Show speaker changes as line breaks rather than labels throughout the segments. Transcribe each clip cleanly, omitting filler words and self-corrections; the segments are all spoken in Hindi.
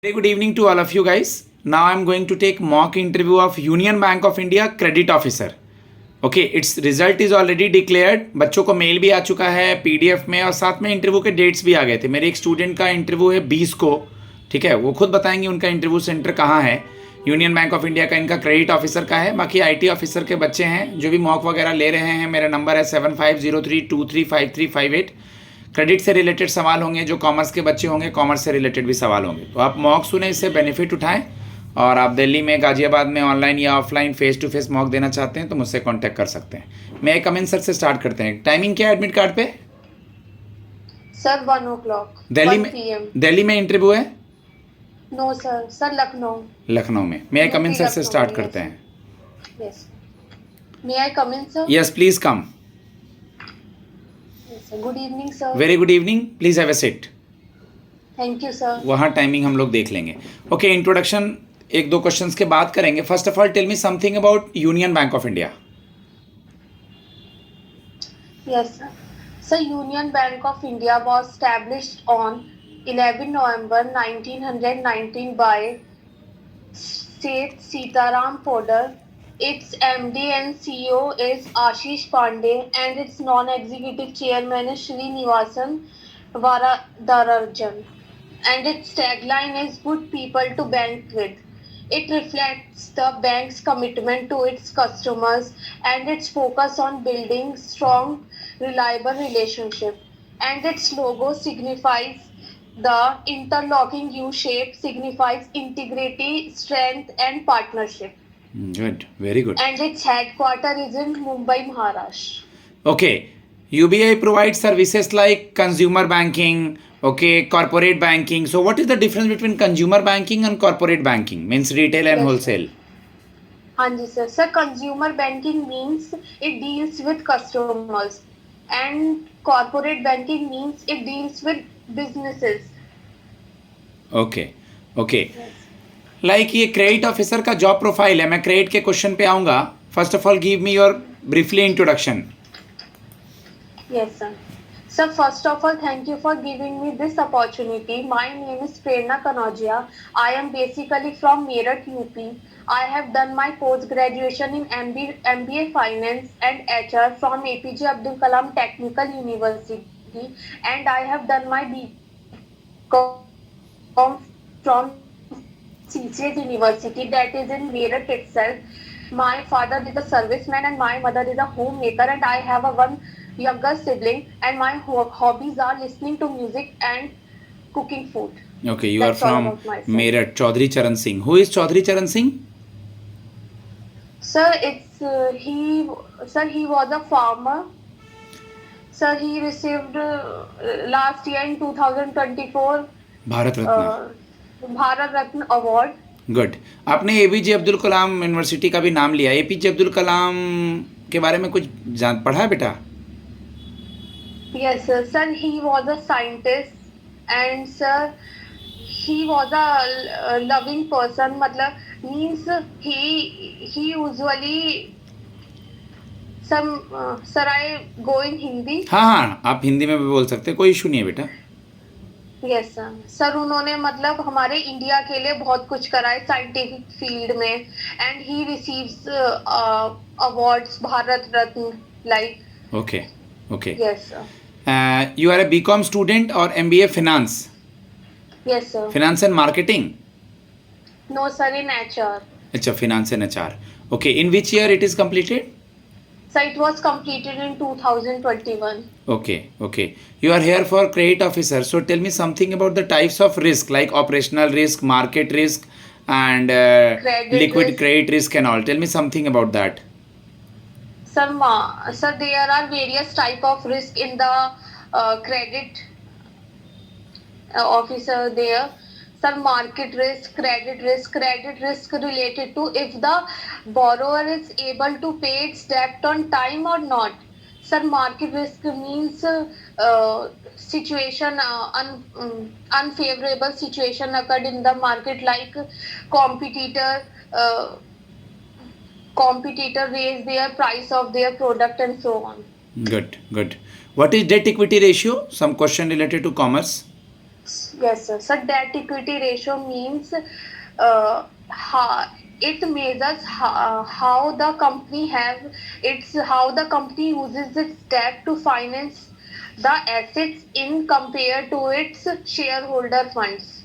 Very good evening to all of you guys. Now I'm going to take mock interview of Union Bank of India credit officer. Okay, its result is already declared. बच्चों को मेल भी आ चुका है पीडीएफ में और साथ में इंटरव्यू के डेट्स भी आ गए थे. मेरे एक स्टूडेंट का इंटरव्यू है 20 को. ठीक है, वो खुद बताएंगे उनका इंटरव्यू सेंटर कहाँ है. यूनियन बैंक ऑफ इंडिया का इनका क्रेडिट ऑफिसर का है. बाकी आईटी ऑफिसर के बच्चे हैं जो भी मॉक वगैरह ले रहे हैं. मेरा नंबर है 7503235358. क्रेडिट से रिलेटेड सवाल होंगे. जो कॉमर्स के बच्चे होंगे कॉमर्स से रिलेटेड भी सवाल होंगे. तो आप मॉक सुने, इससे बेनिफिट उठाएं. और आप दिल्ली में, गाजियाबाद में ऑनलाइन या offline face to face mock देना चाहते हैं तो मुझसे कांटेक्ट कर सकते हैं. मैं कमिंग सर से स्टार्ट करते हैं. टाइमिंग क्या है एडमिट कार्ड पे?
Sir 1 o'clock.
दिल्ली में इंटरव्यू है?
नो सर
लखनऊ में. मैं कमिंग सर से स्टार्ट करते हैं.
Yes. May I come in sir?
Yes please come.
Good evening sir.
Very good evening. Please have a seat.
Thank you sir.
वहाँ टाइमिंग हम लोग देख लेंगे. ओके, इंट्रोडक्शन एक दो क्वेश्चंस के बाद करेंगे. First of all tell me something about Union Bank of India.
Yes sir. Sir, Union Bank of India was established on 11 November 1919 by Seth Sitaram Podar. Its MD and CEO is Ashish Pandey and its non-executive chairman is Srinivasan Varadarajan. And its tagline is "Good people to bank with." It reflects the bank's commitment to its customers and its focus on building strong, reliable relationship. And its logo signifies the interlocking U shape, signifies integrity, strength, and partnership.
Good, very good.
And its headquarters is in Mumbai, Maharashtra.
Okay, UBI provides services like consumer banking, okay, corporate banking. So what is the difference between consumer banking and corporate banking? Means retail and
Yes,
wholesale.
हाँ जी सर. सर, consumer banking means it deals with customers and corporate banking means it deals with businesses.
Okay, okay. Like ये क्रेडिट ऑफिसर का जॉब प्रोफाइल है. मैं क्रेडिट के क्वेश्चन पे आऊँगा. First of all give me your briefly introduction.
Yes, sir. So first of all, thank you for giving me this opportunity. My name is Prerna Kanaujia. I am basically from Meerut, UP. I have done my post graduation in MBA Finance and HR from APJ Abdul Kalam Technical University, and I have done my BCom from CCS University, that is in Meerut itself. My father is a serviceman and my mother is a homemaker, and I have a one younger sibling, and my hobbies are listening to music and cooking food.
Okay, you
That's
are
all
from
about myself.
Meerut. Chaudhary Charan Singh. Who is Chaudhary Charan Singh?
Sir, it's he was a farmer. Sir, he received last year in 2024
Bharat Ratna.
Bharat Ratna Award.
Good. आपने एपीजे अब्दुल कलाम यूनिवर्सिटी का भी नाम लिया. एपीजे अब्दुल कलाम के बारे में कुछ पढ़ा है बेटा?
Yes, sir. Sir, he was a scientist, and sir, he was a loving person. मतलब means he usually sir, I go in Hindi.
हाँ हाँ, आप हिंदी में भी बोल सकते हैं, कोई इशू नहीं है बेटा.
Yes sir. सर, उन्होंने मतलब हमारे इंडिया के लिए बहुत कुछ करा है साइंटिफिक फील्ड में, and he receives awards Bharat Ratna like.
Okay okay.
Yes sir.
You are a BCom student और MBA finance.
Yes sir.
Finance and marketing.
No sir, in HR.
अच्छा, finance and HR. Okay. In which year it is completed?
Sir, it was completed in 2021.
Okay, okay. You are here for credit officer. So tell me something about the types of risk, like operational risk, market risk, and liquid
risk.
credit risk and all. Tell me something about that.
Sir, there are various type of risk in the credit officer there. Sir, market risk, credit risk related to if the borrower is able to pay its debt on time or not. Sir, market risk means situation, unfavorable situation occurred in the market, like competitor raise their price of their product and so on.
Good, good. What is debt equity ratio? Some question related to commerce.
Yes, sir. So debt equity ratio means it measures how the company how the company uses its debt to finance the assets in compared to its shareholder funds.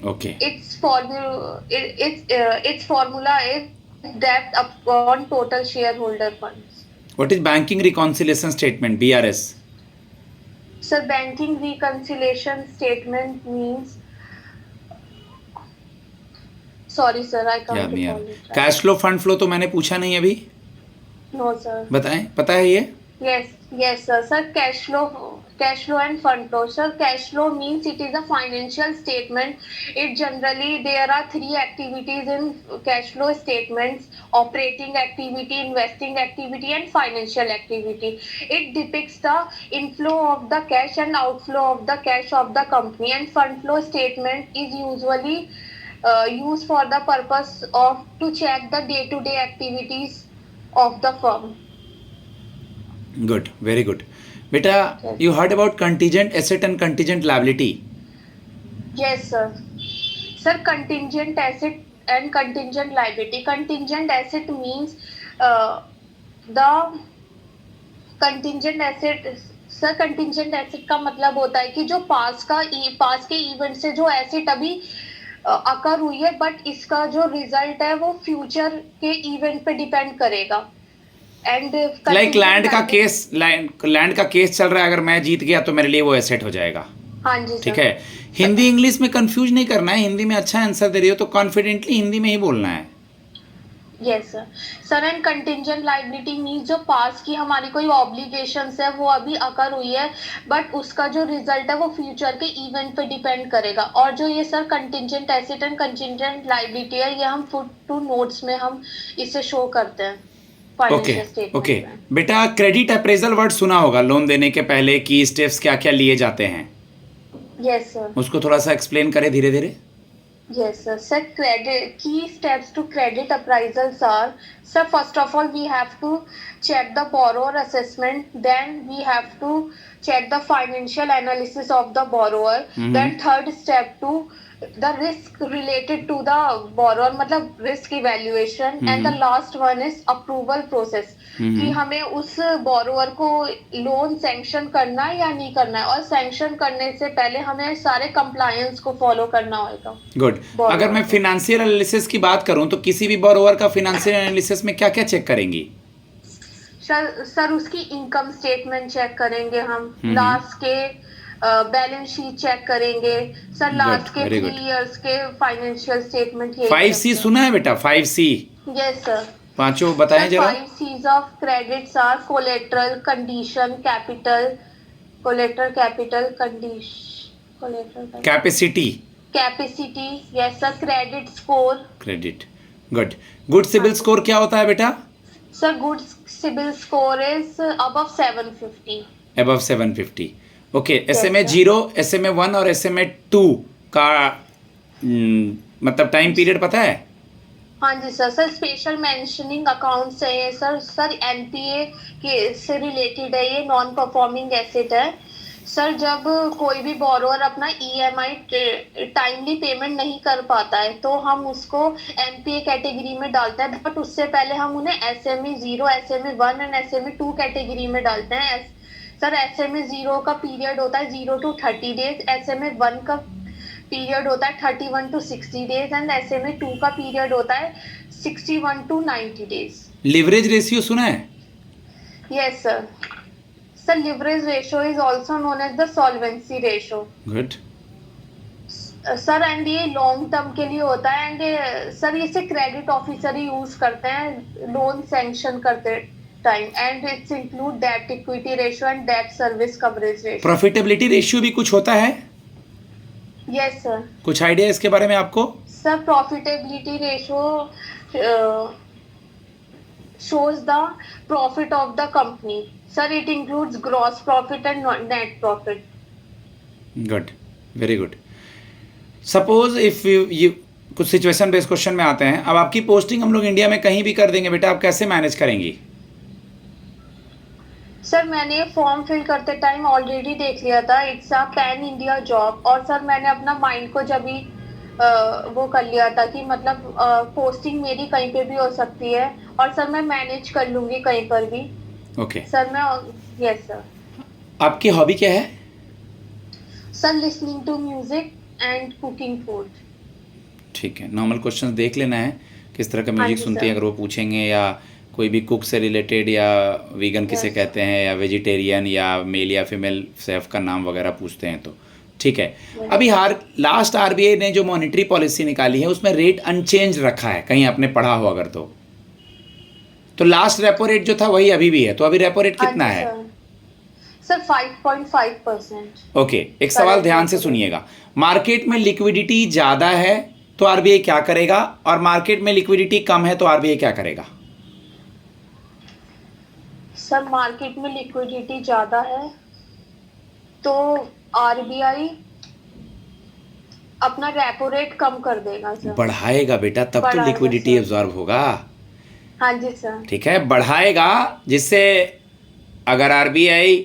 Okay.
Its formula is debt upon total shareholder funds.
What is banking reconciliation statement, BRS?
So banking reconciliation statement means, sorry sir, I
याद
can't
नहीं आ
recall it
रहा.
right.
Cash flow fund flow तो मैंने पूछा नहीं अभी.
No sir.
बताएं, पता है ये?
Yes sir. Sir, cash flow and fund flow. Sir, cash flow means it is a financial statement. It generally there are three activities in cash flow statements: operating activity, investing activity, and financial activity. It depicts the inflow of the cash and outflow of the cash of the company. And fund flow statement is usually used for the purpose of to check the day-to-day activities of the firm.
Good, very good. Beta,
Yes.
you heard about contingent asset and contingent liability.
Yes, sir. Sir, contingent asset and contingent liability. Contingent asset means the contingent asset. Sir contingent asset का मतलब होता है कि जो पास के इवेंट से जो एसेट अभी अकर हुई है, बट इसका जो रिजल्ट है वो फ्यूचर के इवेंट पे डिपेंड करेगा. एंड
लाइक लैंड का केस चल रहा है, अगर मैं जीत गया तो मेरे लिए वो एसेट हो जाएगा.
हाँ जी सर.
ठीक है. हिंदी इंग्लिश में कंफ्यूज नहीं करना है. हिंदी में अच्छा आंसर दे रही हो तो कॉन्फिडेंटली हिंदी में ही बोलना है.
Yes sir. Sir and contingent liability means जो पास की हमारी कोई ऑब्लिगेशंस है वो अभी अकर हुई है, बट उसका जो रिजल्ट है वो फ्यूचर के इवेंट पे डिपेंड करेगा. और जो ये sir contingent asset and contingent liability है, ये हम फुट टू नोट्स में हम इसे शो करते हैं.
ओके. बेटा, क्रेडिट अप्रेजल वर्ड सुना होगा लोन देने के पहले की स्टेप्स क्या क्या लिए जाते हैं.
Yes sir.
उसको थोड़ा सा एक्सप्लेन करें धीरे धीरे.
Yes, sir. Sir, key steps to credit appraisals are, sir, first of all, we have to check the borrower assessment. Then we have to check the financial analysis of the borrower. Then third step to the risk related to the borrower, मतलब risk evaluation. And the last one is approval process. कि हमें उस बोरोवर को लोन सैंक्शन करना है या नहीं करना है, और सैंक्शन करने से पहले हमें सारे कंप्लायंस को फॉलो करना होगा.
गुड. अगर मैं फिनेंशियल एनालिसिस की बात करूं तो किसी भी बोरोवर का फिनेंशियल एनालिसिस में क्या क्या चेक करेंगी?
सर उसकी इनकम स्टेटमेंट चेक करेंगे हम, लास्ट के बैलेंस शीट चेक करेंगे सर, लास्ट के 3 इयर्स के फाइनेंशियल स्टेटमेंट.
5C सुना है बेटा? 5C.
Yes sir.
पांचों बताएं जरा.
5 C's of credits are collateral, condition, capital, collateral, capital, condition, collateral,
capacity.
yes sir. Credit score.
Credit. Good. Good CIBIL score क्या होता है बेटा?
Sir, good CIBIL score is above 750.
above 750. Okay. SMA
sir.
0, SMA 1 और SMA 2 का मतलब टाइम पीरियड पता है?
हाँ जी sir. Sir special mentioning account से है सर. सर NPA के से रिलेटेड है, ये नॉन परफॉर्मिंग एसेट है. सर जब कोई भी बोरोवर अपना EMI टाइमली पेमेंट नहीं कर पाता है तो हम उसको NPA कैटेगरी में डालते हैं, बट उससे पहले हम उन्हें SMA 0, SMA 1 and SMA 2 category में डालते हैं. सर SMA 0 का पीरियड होता है 0 to 30 डेज, SMA 1 का पीरियड होता है 31 to 60 डेज एंड SMA 2 का पीरियड होता है 61 to 90 डेज.
लिवरेज रेशियो सुना है?
Yes sir. Sir leverage ratio is also known as the solvency ratio.
Good.
Sir and ये लॉन्ग टर्म के लिए होता है, एंड सर इसे क्रेडिट ऑफिसर ही यूज करते हैं लोन सैंक्शन करते time, and it's include debt equity ratio and debt service coverage ratio.
Profitability ratio भी कुछ होता है?
Yes sir.
कुछ आइडिया इसके बारे में आपको?
Sir profitability ratio shows the profit of the company. Sir, it includes gross profit and net profit.
Good, very good. Suppose if you कुछ सिचुएशन बेस्ड क्वेश्चन में आते हैं. अब आपकी पोस्टिंग हम लोग इंडिया में कहीं भी कर देंगे बेटा, आप कैसे मैनेज करेंगी?
सर मैंने फॉर्म फिल करते टाइम ऑलरेडी देख लिया था, it's a pan India job. और सर मैंने अपना माइंड को जब भी वो कर लिया था कि मतलब पोस्टिंग मेरी कहीं पे भी हो सकती है, और सर मैं मैनेज कर लूंगी कहीं पर भी।
ओके,
सर मैं, यस सर।
आपकी हॉबी क्या है?
Sir listening to music and cooking food.
ठीक है, नॉर्मल क्वेश्चंस देख लेना है किस तरह का
हाँ
म्यूजिक
जी
सुनती है,
सर।
अगर वो पूछेंगे, या कोई भी कुक से रिलेटेड, या वीगन किसे
यस
कहते हैं, या वेजिटेरियन, या मेल या फीमेल शेफ का नाम वगैरह पूछते हैं तो ठीक है। अभी
यस।
हार लास्ट आरबीआई ने जो मॉनेटरी पॉलिसी निकाली है उसमें रेट अनचेंज रखा है, कहीं आपने पढ़ा हो अगर तो लास्ट रेपो रेट जो था वही अभी भी है, तो अभी रेपो रेट
हाँ
कितना
जी
है?
सर। सर 5.5%।
ओके, एक सवाल ध्यान से सुनिएगा। मार्केट में लिक्विडिटी ज़्यादा है तो आरबीआई क्या करेगा, और मार्केट में लिक्विडिटी कम है तो आरबीआई क्या करेगा?
सर मार्केट में लिक्विडिटी ज्यादा है तो आरबीआई अपना रेपो रेट कम कर देगा सर।
बढ़ाएगा बेटा, तब तो
बढ़ाएगा
लिक्विडिटी
सर।
एब्जॉर्ब होगा।
हाँ जी सर।
ठीक है, बढ़ाएगा, जिससे अगर आरबीआई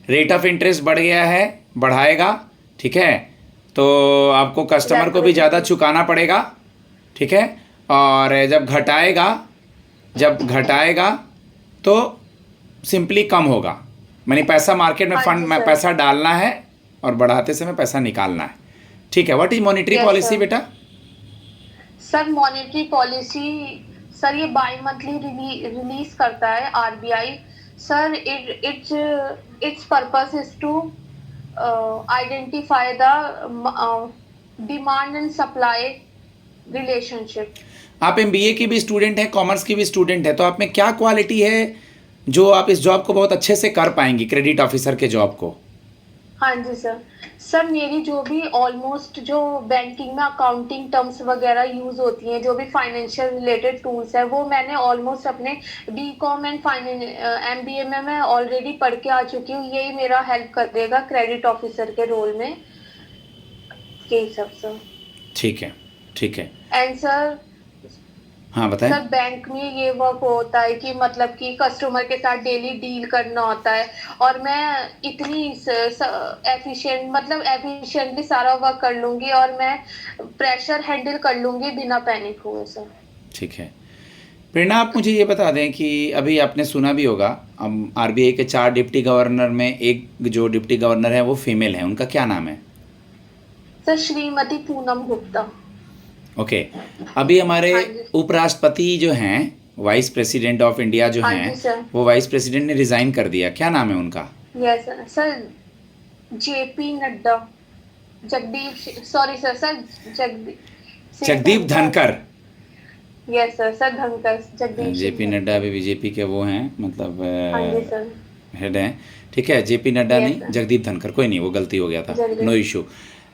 रेट ऑफ इंटरेस्ट बढ़ गया है, बढ़ाएगा, ठीक है, तो आपको कस्टमर को भी ज़्यादा चुकाना पड़ेगा, ठीक है। और जब घटाएगा तो सिंपली कम होगा, मैंने पैसा मार्केट में
हाँ
फंड
जी
में
सर।
पैसा डालना है और बढ़ाते समय पैसा निकालना है, ठीक है। What is monetary
Yes,
policy
sir.
बेटा?
सर मॉनेटरी पॉलिसी, सर ये बाई मंथली रिलीज करता है RBI. Sir it's purpose is to identify the demand and supply relationship.
आप एमबीए की भी स्टूडेंट हैं, कॉमर्स की भी स्टूडेंट है, तो आप में क्या क्वालिटी है जो आप इस जॉब को बहुत अच्छे से कर पाएंगी, क्रेडिट ऑफिसर के जॉब को?
हाँ जी सर। सर मेरी जो भी ऑलमोस्ट जो बैंकिंग में अकाउंटिंग टर्म्स वगैरह यूज होती हैं, जो भी फाइनेंशियल रिलेटेड टूल्स है, वो मैंने ऑलमोस्ट अपने बीकॉम एंड एमबीए में मैं ऑलरेडी पढ़ के आ चुकी हूँ। यही मेरा हेल्प कर देगा क्रेडिट ऑफिसर के रोल में, यही सब सर।
ठीक है, ठीक है,
एंड सर,
हाँ बताएं।
सर बैंक में ये वर्क होता है कि मतलब कि कस्टमर के साथ डेली डील करना होता है, और मैं इतनी एफिशिएंटली सारा वर्क कर लूंगी, और मैं प्रेशर हैंडल कर लूंगी बिना पैनिक हुए सर।
ठीक है, प्रेरणा आप मुझे ये बता दें कि अभी आपने सुना भी होगा, अब आरबीआई के 4 डिप्टी गवर्नर में एक जो डिप्टी गवर्नर है वो फीमेल है, उनका क्या नाम है?
सर श्रीमती पूनम गुप्ता।
ओके, अभी हमारे
हाँ जी।
उपराष्ट्रपति जो हैं, वाइस प्रेसिडेंट ऑफ इंडिया जो
हाँ
हैं,
जी सर।
वो वाइस प्रेसिडेंट ने रिज़ाइन कर दिया, क्या नाम है उनका?
Yes sir, JP Nadda,
Jagdeep Dhankhar.
Yes sir, sir धनकर, जगदीप
जेपी नड्डा अभी बीजेपी के वो हैं, मतलब
हाँ जी सर।
हेड हैं, ठीक है। जेपी नड्डा
Yes,
नहीं,
sir.
जगदीप धनकर, कोई नहीं, वो गलती हो गया था,
जगदीप।
No issue.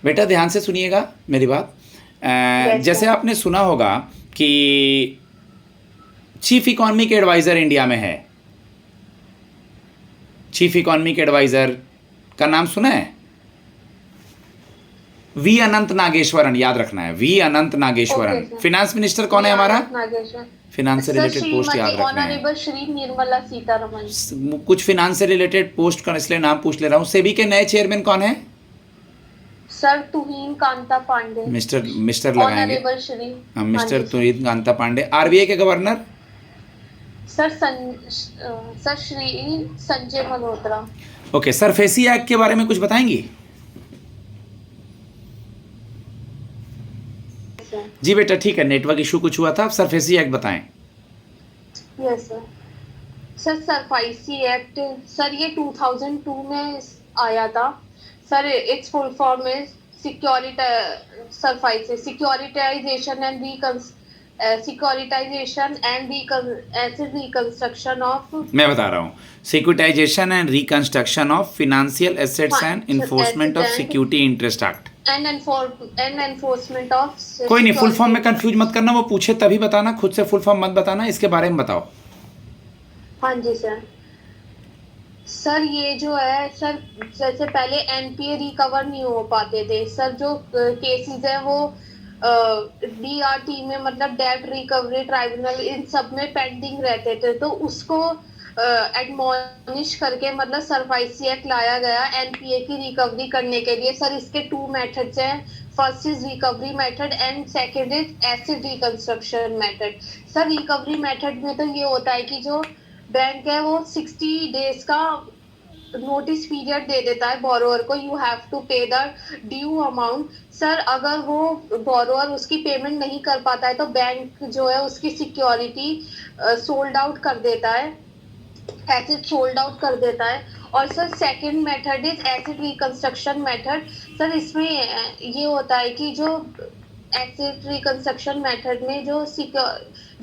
बेटा ध्यान से सुनिएगा मेरी बात।
Yes,
जैसे
sir.
आपने सुना होगा कि चीफ इकोनॉमिक एडवाइज़र इंडिया में है, चीफ इकोनॉमिक एडवाइज़र का नाम सुना है? वी अनंत नागेश्वरन, याद रखना है, V Anantha Nageswaran.
Okay, sir.
Finance minister कौन है हमारा?
नागेश्वर।
फिनांस से
सर
रिलेटेड पोस्ट याद
श्रीमती
रखना है।
ऑनरेबल श्री निर्मला सीतारमण।
कुछ फिनांस से रिलेटेड पोस्ट का इसलिए नाम पूछ ले रहा हूँ। सेबी के नए चेयरमैन कौन है?
सर तुहीन कांता पांडे।
मिस्टर लगाएंगे,
ऑनरेबल श्री।
हम मिस्टर
हाँ जी,
तुहिन कांता पांडे। आरबीआई के governor?
Sir Shri Sanjay Malhotra.
Okay, SARFAESI act के बारे में कुछ बताएंगी? जी बेटा, ठीक है, नेटवर्क इशू कुछ हुआ था, आप सरफेसी एक्ट बताएं।
Yes sir. Sir SARFAESI act, sir ये 2002 में आया था। सर इट्स फुल फॉर्म है सिक्योरिटाइजेशन एंड रिकंस्ट्रक्शन ऑफ।
मैं बता रहा हूँ, securitisation and reconstruction of financial assets and enforcement of security interest act.
And enforcement of.
कोई नहीं, फुल फॉर्म में कंफ्यूज मत करना, वो पूछे तभी बताना, खुद से फुल फॉर्म मत बताना, इसके बारे में बताओ।
हाँ जी सर। सर ये जो है सर, जैसे पहले एनपीए रिकवर नहीं हो पाते थे सर, जो केसेस है वो डीआरटी में, मतलब डेट रिकवरी ट्राइब्यूनल, इन सब में पेंडिंग रहते थे, तो उसको एडमोनिश करके मतलब सर्वाइसी एक्ट लाया गया एनपीए की रिकवरी करने के लिए। सर इसके 2 मेथड्स हैं, first is recovery method and second is acid reconstruction method. Sir recovery method में तो ये होता है कि जो बैंक है वो 60 डेज का नोटिस पीरियड दे देता है बोरोअर को, यू हैव टू पे द ड्यू अमाउंट। सर अगर वो बोरोअर उसकी पेमेंट नहीं कर पाता है तो बैंक जो है उसकी सिक्योरिटी सोल्ड आउट कर देता है, एसिड सोल्ड आउट कर देता है। और sir second method is acid reconstruction method. Sir इसमें ये होता है कि जो एसिड रिकंस्ट्रक्शन मेथड में जो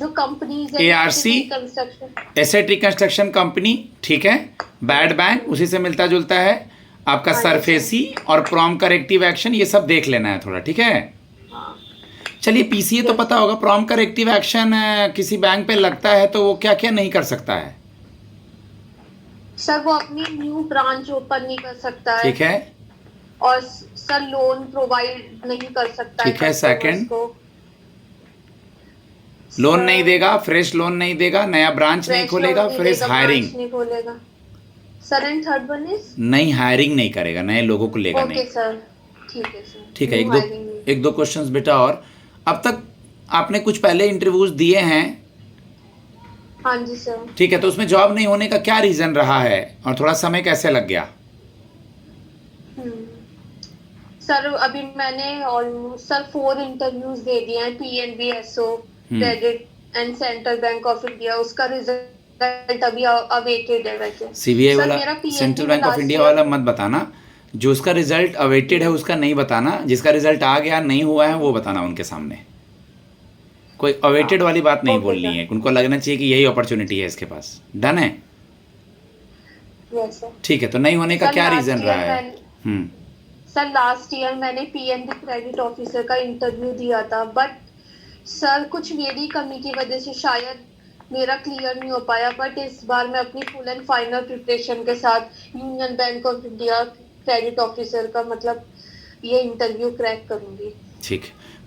कंपनीज है
ARC
construction
asset reconstruction company, ठीक है, बैड बैंक उसी से मिलता जुलता है आपका,
हाँ,
सरफेसी और प्रॉम्प्ट करेक्टिव एक्शन, ये सब देख लेना है थोड़ा, ठीक है।
हाँ।
चलिए पीसीए तो पता होगा, प्रॉम्प्ट करेक्टिव एक्शन किसी बैंक पे लगता है तो वो क्या क्या नहीं कर सकता है?
सर वो अपनी न्यू ब्रांच ओपन नहीं कर सकता है,
ठीक है,
और सर लोन प्रोवाइड नहीं कर सकता
ठीक है,
customers
second?
को।
लोन
सर,
नहीं देगा, फ्रेश लोन नहीं देगा, नया ब्रांच नहीं
fresh
खोलेगा,
loan नहीं
फ्रेश
देगा,
हायरिंग
branch नहीं खोलेगा। Sir and third one is
नहीं, हायरिंग नहीं करेगा, नए लोगों को लेगा
ओके
नहीं,
सर, ठीक है सर।
ठीक है।
New hiring नहीं।
एक दो क्वेश्चंस बेटा, और अब तक आपने कुछ पहले इंटरव्यूज दिए हैं,
हाँ जी सर।
ठीक है, तो उसमें जॉब नहीं होने का क्या रीजन रहा है और थोड़ा समय कैसे लग गया?
सर अभी मैंने ऑलमोस्ट सर 4 इंटरव्यूज दे दिए हैं, PNB, SO, credit and Central Bank of India. उसका रिजल्ट अभी अवेटेड है। वैसे
सीबीआई
सर,
वाला,
मेरा PNB
Central Bank of
last
India
year-
वाला मत बताना, जो उसका रिजल्ट अवेटेड है उसका नहीं बताना, जिसका रिजल्ट आ गया नहीं हुआ है वो बताना उनके सामने। कोई अवेटेड वाली बात नहीं
Okay,
बोलनी
sir.
है, उनको लगना चाहिए कि यही अपॉर्चुनिटी है इसके पास। डन है,
Yes, sir.
ठीक है। तो नहीं होने का
सर,
क्या
last
रीजन
year
रहा है?
मैंने- सर लास्ट ईयर मैंने पीएनबी क्रेडिट ऑफिसर का इंटरव्यू दिया था, बट सर कुछ मेरी कमी की वजह से शायद मेरा क्लियर नहीं हो पाया। बट इस बार मैं अपनी फुल एंड फाइनल प्रिपरेशन के साथ union Bank of India credit officer का मतलब ये इंटरव्यू क्रैक करूंगी।
ठीक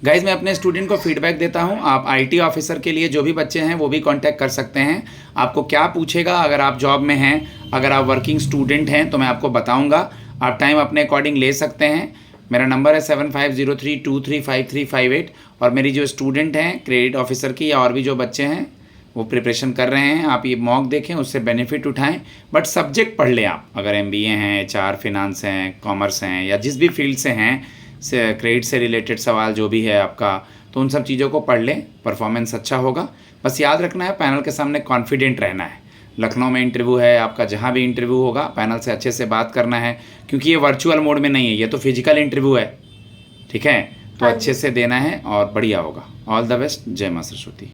गाइज, मैं अपने स्टूडेंट को फीडबैक देता हूँ। आप आईटी ऑफिसर के लिए जो भी बच्चे हैं वो भी कांटेक्ट कर सकते हैं। आपको क्या पूछेगा, अगर आप जॉब में हैं, अगर आप वर्किंग स्टूडेंट हैं तो मैं आपको बताऊँगा। आप टाइम अपने अकॉर्डिंग ले सकते हैं। मेरा नंबर है 7503235358, और मेरी जो स्टूडेंट हैं क्रेडिट ऑफिसर की, या और भी जो बच्चे हैं वो प्रिपरेशन कर रहे हैं, आप ये मॉक देखें, उससे बेनिफिट उठाएं। बट सब्जेक्ट पढ़ लें आप, अगर एमबीए हैं, एचआर, फिनांस हैं, कॉमर्स हैं, या जिस भी फील्ड से हैं, क्रेडिट से रिलेटेड सवाल जो भी है आपका, तो उन सब चीज़ों को पढ़ लें, परफॉर्मेंस अच्छा होगा। बस याद रखना है, पैनल के सामने कॉन्फिडेंट रहना है। लखनऊ में इंटरव्यू है आपका, जहाँ भी इंटरव्यू होगा पैनल से अच्छे से बात करना है, क्योंकि ये वर्चुअल मोड में नहीं है, ये तो फिजिकल इंटरव्यू है, ठीक है। तो अच्छे से देना है और बढ़िया होगा। All the best. जय मां सरस्वती।